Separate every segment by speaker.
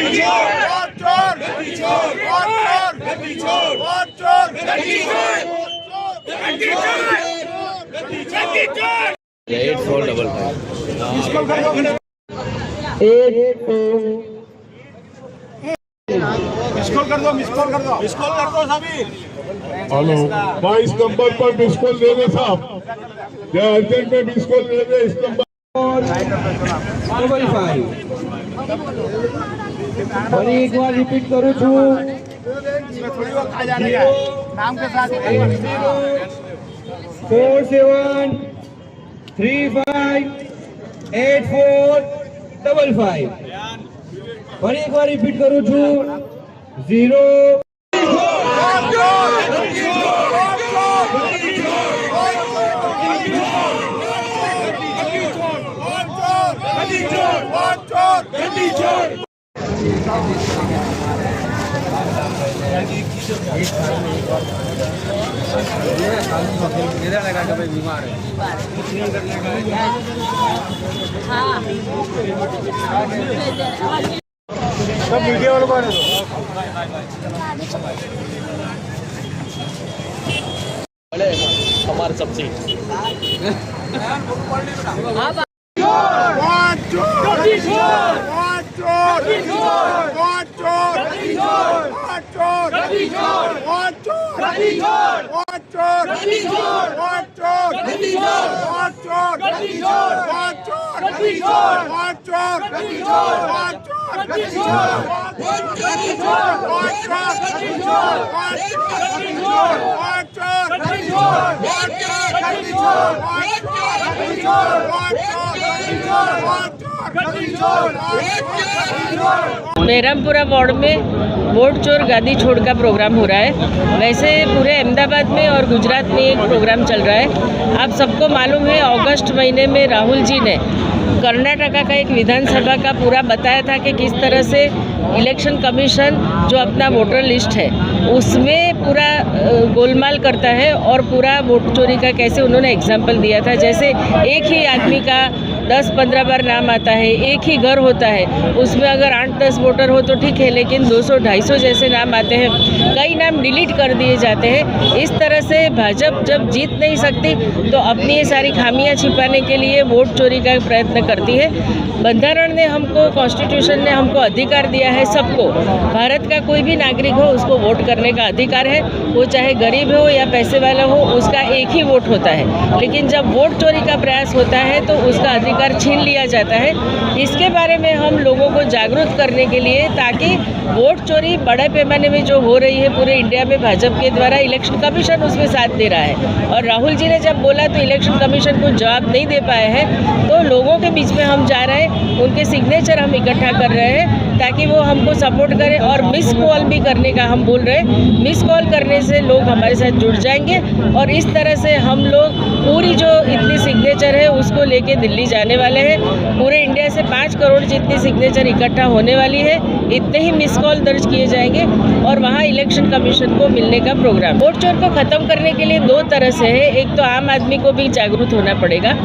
Speaker 1: Hello 22 number पर miss call दे दे साहब, या अर्जेंट में मिस कॉल दे दे इस नंबर
Speaker 2: 5 ફરી એકવાર રિપીટ કરું છું,
Speaker 3: नाम के साथ
Speaker 2: 47358455। ફરી એકવાર રિપીટ કરું છું 0
Speaker 3: बीमार है। सब वीडियो वालों
Speaker 4: हमारे सबसे
Speaker 5: बहरामपुरा वार्ड में वोट चोर गादी छोड़ का प्रोग्राम हो रहा है। वैसे पूरे अहमदाबाद में और गुजरात में एक प्रोग्राम चल रहा है। आप सबको मालूम है अगस्त महीने में राहुल जी ने कर्नाटका का एक विधानसभा का पूरा बताया था कि किस तरह से इलेक्शन कमीशन जो अपना वोटर लिस्ट है उसमें पूरा गोलमाल करता है और पूरा वोट चोरी का कैसे उन्होंने एग्जाम्पल दिया था। जैसे एक ही आदमी का 10-15 बार नाम आता है, एक ही घर होता है, उसमें अगर 8-10 वोटर हो तो ठीक है, लेकिन 200-250 जैसे नाम आते हैं, कई नाम डिलीट कर दिए जाते हैं। इस तरह से भाजपा जब जीत नहीं सकती तो अपनी ये सारी खामियां छिपाने के लिए वोट चोरी का प्रयत्न करती है। बंधारण ने हमको, कॉन्स्टिट्यूशन ने हमको अधिकार दिया है, सबको, भारत का कोई भी नागरिक हो उसको वोट करने का अधिकार है, वो चाहे गरीब हो या पैसे वाला हो, उसका एक ही वोट होता है। लेकिन जब वोट चोरी का प्रयास होता है तो उसका अधिकार छीन लिया जाता है। इसके बारे में हम लोगों को जागरूक करने के लिए, ताकि वोट चोरी बड़े पैमाने में जो हो रही है पूरे इंडिया में भाजपा के द्वारा, इलेक्शन कमीशन उसमें साथ दे रहा है। और राहुल जी ने जब बोला तो इलेक्शन कमीशन को जवाब नहीं दे पाए हैं, तो लोगों के बीच में हम जा रहे हैं, उनके सिग्नेचर हम इकट्ठा कर रहे हैं ताकि वो हमको सपोर्ट करें। और मिस कॉल भी करने का हम बोल रहे हैं, मिस कॉल करने से लोग हमारे साथ जुड़ जाएंगे और इस तरह से हम लोग पूरी जो इतनी सिग्नेचर है उसको लेके दिल्ली जाने वाले हैं। पूरे इंडिया से 5 करोड़ जितनी सिग्नेचर इकट्ठा होने वाली है, इतने ही मिस कॉल दर्ज किए जाएंगे और वहाँ इलेक्शन कमीशन को मिलने का प्रोग्राम। वोट चोर को ख़त्म करने के लिए 2 तरह से है। एक तो आम आदमी को भी जागरूक होना पड़ेगा,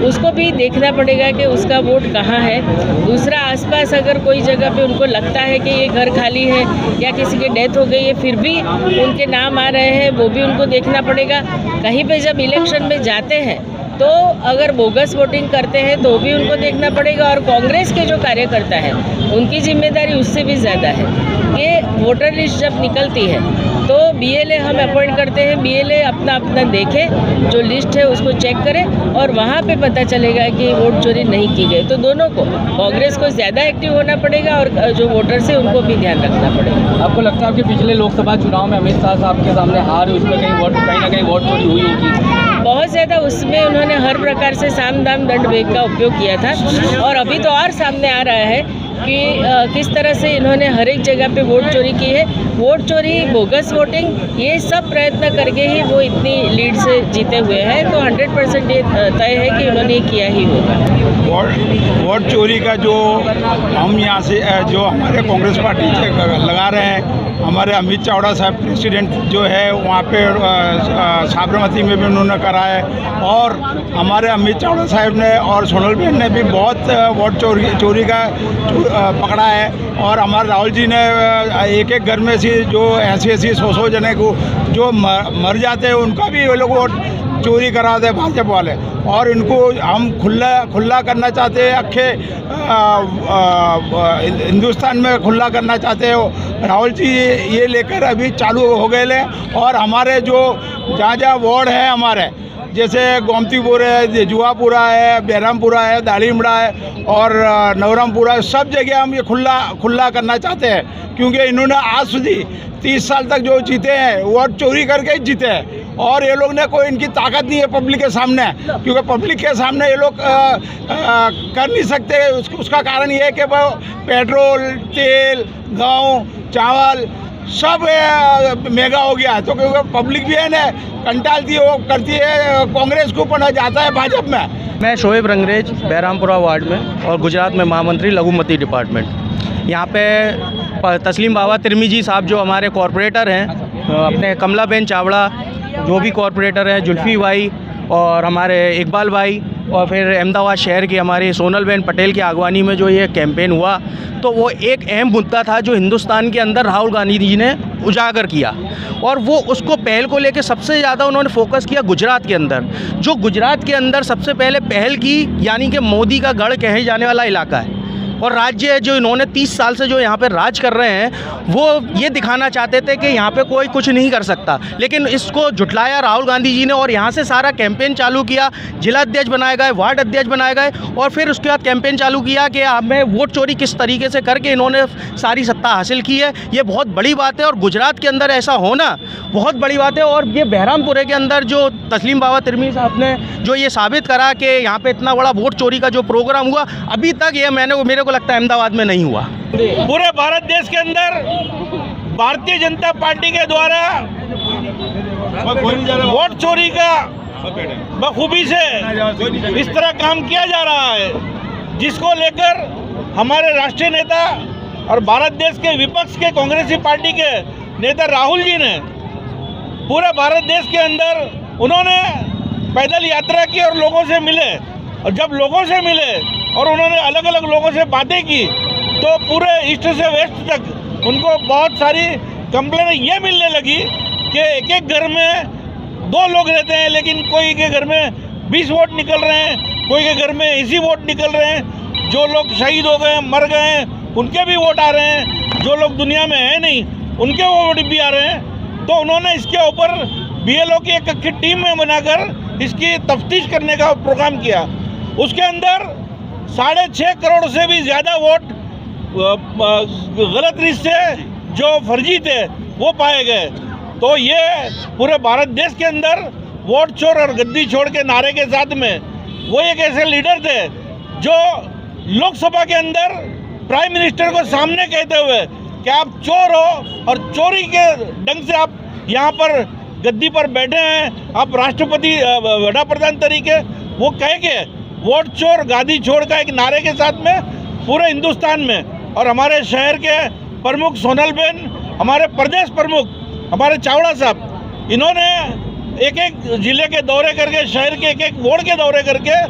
Speaker 5: उसको भी देखना पड़ेगा कि उसका वोट कहाँ है। दूसरा, आसपास अगर कोई जगह पे उनको लगता है कि ये घर खाली है या किसी की डेथ हो गई है फिर भी उनके नाम आ रहे हैं, वो भी उनको देखना पड़ेगा। कहीं पे जब इलेक्शन में जाते हैं तो अगर बोगस वोटिंग करते हैं तो भी उनको देखना पड़ेगा। और कांग्रेस के जो कार्यकर्ता हैं उनकी जिम्मेदारी उससे भी ज़्यादा है कि वोटर लिस्ट जब निकलती है तो बीएलए हम अपॉइंट करते हैं, बीएलए अपना अपना देखे, जो लिस्ट है उसको चेक करें और वहाँ पे पता चलेगा कि वोट चोरी नहीं की गई। तो दोनों को, कांग्रेस को ज़्यादा एक्टिव होना पड़ेगा और जो वोटर्स है उनको भी ध्यान रखना पड़ेगा।
Speaker 4: आपको लगता है कि पिछले लोकसभा चुनाव में अमित शाह साहब के सामने हार, उसमें कहीं ना कहीं वोट चोरी हुई होगी?
Speaker 5: बहुत ज़्यादा, उसमें उन्होंने हर प्रकार से साम दाम दंड भेद का उपयोग किया था और अभी तो और सामने आ रहा है कि किस तरह से इन्होंने हर एक जगह पे वोट चोरी की है। वोट चोरी, बोगस वोटिंग, ये सब प्रयत्न करके ही वो इतनी लीड से जीते हुए हैं। तो 100% ये तय है कि उन्होंने ये किया ही होगा।
Speaker 3: वोट चोरी का जो हम यहाँ से जो हमारे कांग्रेस पार्टी से लगा रहे हैं, हमारे अमित चावड़ा साहब प्रेसिडेंट जो है वहाँ पे साबरमती में भी उन्होंने करा है और हमारे अमित चावड़ा साहब ने और सोनल बहन ने भी बहुत वोट चोरी का पकड़ा है। और हमारे राहुल जी ने एक एक घर में से जो ऐसी 100 जने को जो मर जाते हैं उनका भी ये लोग वोट चोरी कराते हैं भाजपा वाले। और इनको हम खुला करना चाहते हैं, अखे हिंदुस्तान में खुला करना चाहते हैं। राहुल जी ये लेकर अभी चालू हो गए ले। और हमारे जो जहाँ वार्ड है हमारे, जैसे गोमतीपुर है, जुआपुरा है, बहरामपुरा है, दालिमड़ा है और नवरामपुरा है, सब जगह हम ये खुला करना चाहते हैं। क्योंकि इन्होंने आज સુધી 30 साल तक जो जीते हैं वोट चोरी करके ही जीते हैं। और ये लोग ने कोई इनकी ताकत नहीं है पब्लिक के सामने, क्योंकि पब्लिक के सामने ये लोग कर नहीं सकते। उसका कारण ये है कि वो पेट्रोल, तेल, गेहूँ, चावल सब महंगा हो गया। तो क्योंकि पब्लिक भी है ना कंटालती है, वो करती है कांग्रेस को, ऊपर जाता है भाजपा में।
Speaker 6: मैं शोएब रंगरेज, बहरामपुरा वार्ड में और गुजरात में महामंत्री लघुमती डिपार्टमेंट। यहाँ पे तस्लीम बाबा तिरमी जी साहब जो हमारे कॉरपोरेटर हैं, अपने कमलाबेन चावड़ा जो भी कॉरपोरेटर हैं, जुल्फी भाई और हमारे इकबाल भाई, और फिर अहमदाबाद शहर की हमारी सोनलबेन पटेल की अगवानी में जो ये कैंपेन हुआ, तो वो एक अहम मुद्दा था जो हिंदुस्तान के अंदर राहुल गांधी जी ने उजागर किया। और वो उसको पहल को लेके सबसे ज़्यादा उन्होंने फोकस किया गुजरात के अंदर। जो गुजरात के अंदर सबसे पहले पहल की, यानी कि मोदी का गढ़ कहे जाने वाला इलाका है और राज्य है, जो इन्होंने 30 साल से जो यहाँ पे राज कर रहे हैं, वो ये दिखाना चाहते थे कि यहाँ पे कोई कुछ नहीं कर सकता। लेकिन इसको झुटलाया राहुल गांधी जी ने और यहाँ से सारा कैंपेन चालू किया। जिला अध्यक्ष बनाए गए, वार्ड अध्यक्ष बनाए गए और फिर उसके बाद कैंपेन चालू किया कि हमें वोट चोरी किस तरीके से करके इन्होंने सारी सत्ता हासिल की है। ये बहुत बड़ी बात है और गुजरात के अंदर ऐसा होना बहुत बड़ी बात है। और ये बहरामपुरे के अंदर जो तस्लीम बाबा तिरमी साहब ने जो ये साबित करा कि यहाँ पर इतना बड़ा वोट चोरी का जो प्रोग्राम हुआ, अभी तक ये मेरे को लगता है अहमदाबाद में नहीं हुआ।
Speaker 7: पूरे भारत देश के अंदर भारतीय जनता पार्टी के द्वारा वोट चोरी का बखूबी से इस तरह काम किया जा रहा है, जिसको लेकर हमारे राष्ट्रीय नेता और भारत देश के विपक्ष के कांग्रेसी पार्टी के नेता राहुल जी ने पूरे भारत देश के अंदर उन्होंने पैदल यात्रा की और लोगों से मिले। और जब लोगों से मिले और उन्होंने अलग अलग लोगों से बातें की, तो पूरे ईस्ट से वेस्ट तक उनको बहुत सारी कंप्लेन ये मिलने लगी कि एक एक घर में 2 लोग रहते हैं, लेकिन कोई के घर में 20 वोट निकल रहे हैं, कोई के घर में 80 वोट निकल रहे हैं। जो लोग शहीद हो गए, मर गए हैं, उनके भी वोट आ रहे हैं। जो लोग दुनिया में है नहीं, उनके वोट भी आ रहे हैं। तो उन्होंने इसके ऊपर BLO की एक अच्छी टीम में बनाकर इसकी तफ्तीश करने का प्रोग्राम किया। उसके अंदर 6.5 करोड़ से भी ज़्यादा वोट गलत रीत से जो फर्जी थे वो पाए गए। तो ये पूरे भारत देश के अंदर वोट चोर और गद्दी छोड़ के नारे के साथ में वो एक ऐसे लीडर थे जो लोकसभा के अंदर प्राइम मिनिस्टर को सामने कहते हुए कि आप चोर हो और चोरी के ढंग से आप यहाँ पर गद्दी पर बैठे हैं, आप राष्ट्रपति वड़ा प्रधान तरीके, वो कह के वोट चोर गादी छोड़ का एक नारे के साथ में पूरे हिंदुस्तान में। और हमारे शहर के प्रमुख सोनलबेन, हमारे प्रदेश प्रमुख हमारे चावड़ा साहब, इन्होंने एक एक जिले के दौरे करके, शहर के एक एक वार्ड के दौरे करके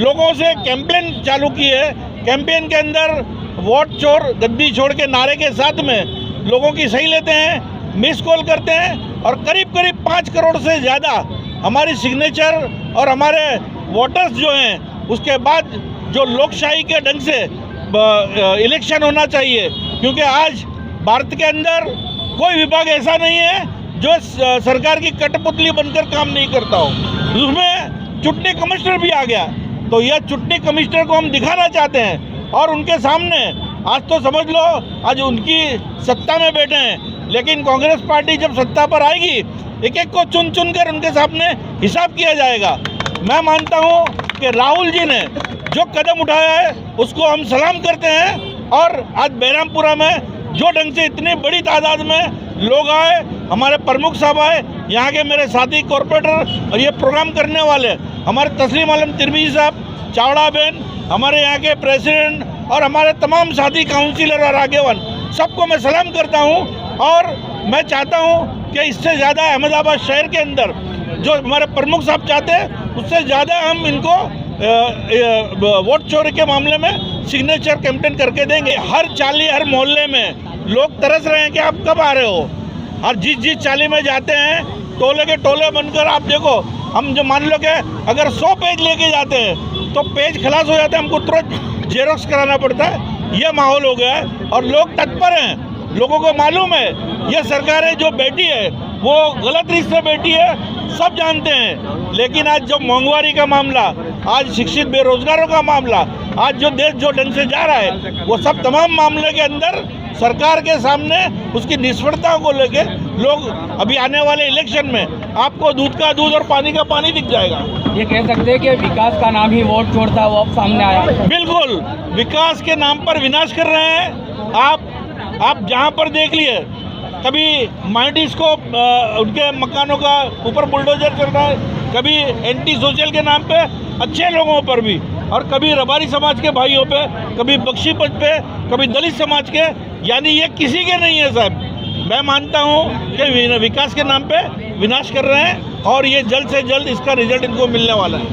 Speaker 7: लोगों से कैंपेन चालू की है। कैंपेन के अंदर वोट चोर गद्दी छोड़ के नारे के साथ में लोगों की सही लेते हैं, मिस कॉल करते हैं और करीब करीब 5 करोड़ से ज़्यादा हमारी सिग्नेचर और हमारे वोटर्स जो हैं, उसके बाद जो लोकशाही के ढंग से इलेक्शन होना चाहिए। क्योंकि आज भारत के अंदर कोई विभाग ऐसा नहीं है जो सरकार की कठपुतली बनकर काम नहीं करता हो। उसमें चुनाव कमिश्नर भी आ गया। तो यह चुनाव कमिश्नर को हम दिखाना चाहते हैं और उनके सामने आज तो समझ लो आज उनकी सत्ता में बैठे हैं, लेकिन कांग्रेस पार्टी जब सत्ता पर आएगी एक एक को चुन चुन कर उनके सामने हिसाब किया जाएगा। मैं मानता हूं कि राहुल जी ने जो कदम उठाया है उसको हम सलाम करते हैं। और आज बहरामपुरा में जो ढंग से इतनी बड़ी तादाद में लोग आए, हमारे प्रमुख साहब आए, यहाँ के मेरे साथी कॉरपोरेटर और ये प्रोग्राम करने वाले हमारे तस्लीम आलम तिरमी साहब, चावड़ा बहन, हमारे यहाँ के प्रेसिडेंट और हमारे तमाम साथी काउंसिलर और आगेवान, सबको मैं सलाम करता हूँ। और मैं चाहता हूँ कि इससे ज़्यादा अहमदाबाद शहर के अंदर जो हमारे प्रमुख साहब चाहते हैं उससे ज़्यादा हम इनको वोट चोरी के मामले में सिग्नेचर कैंपेन करके देंगे। हर चाली, हर मोहल्ले में लोग तरस रहे हैं कि आप कब आ रहे हो। और जिस चाली में जाते हैं टोले के टोले बनकर, आप देखो, हम जो मान लो कि अगर 100 पेज लेके जाते हैं तो पेज खलास हो जाते हैं, हमको तुरंत जेरोक्स कराना पड़ता है। ये माहौल हो गया है और लोग तत्पर हैं। लोगों को मालूम है ये सरकारें जो बैठी है वो गलत रीत से बैठी है, सब जानते हैं। लेकिन आज जो महंगाई का मामला, आज शिक्षित बेरोजगारों का मामला, आज जो देश जो ढंग से जा रहा है, वो सब तमाम मामले के अंदर सरकार के सामने उसकी निष्फलताओं को लेके लोग अभी आने वाले इलेक्शन में आपको दूध का दूध और पानी का पानी दिख जाएगा।
Speaker 4: ये कह सकते हैं कि विकास का नाम ही वोट चोर था, वो अब सामने आया।
Speaker 7: बिल्कुल, विकास के नाम पर विनाश कर रहे हैं। आप जहां पर देख लिए, कभी माइंडिस को उनके मकानों का ऊपर बुलडोजर चल रहा है, कभी एंटी सोशल के नाम पे अच्छे लोगों पर भी, और कभी रबारी समाज के भाइयों पे, कभी बख्शीपंच पे, कभी दलित समाज के। यानी ये किसी के नहीं है साहब। मैं मानता हूँ कि विकास के नाम पे विनाश कर रहे हैं और ये जल्द से जल्द इसका रिजल्ट इनको मिलने वाला है।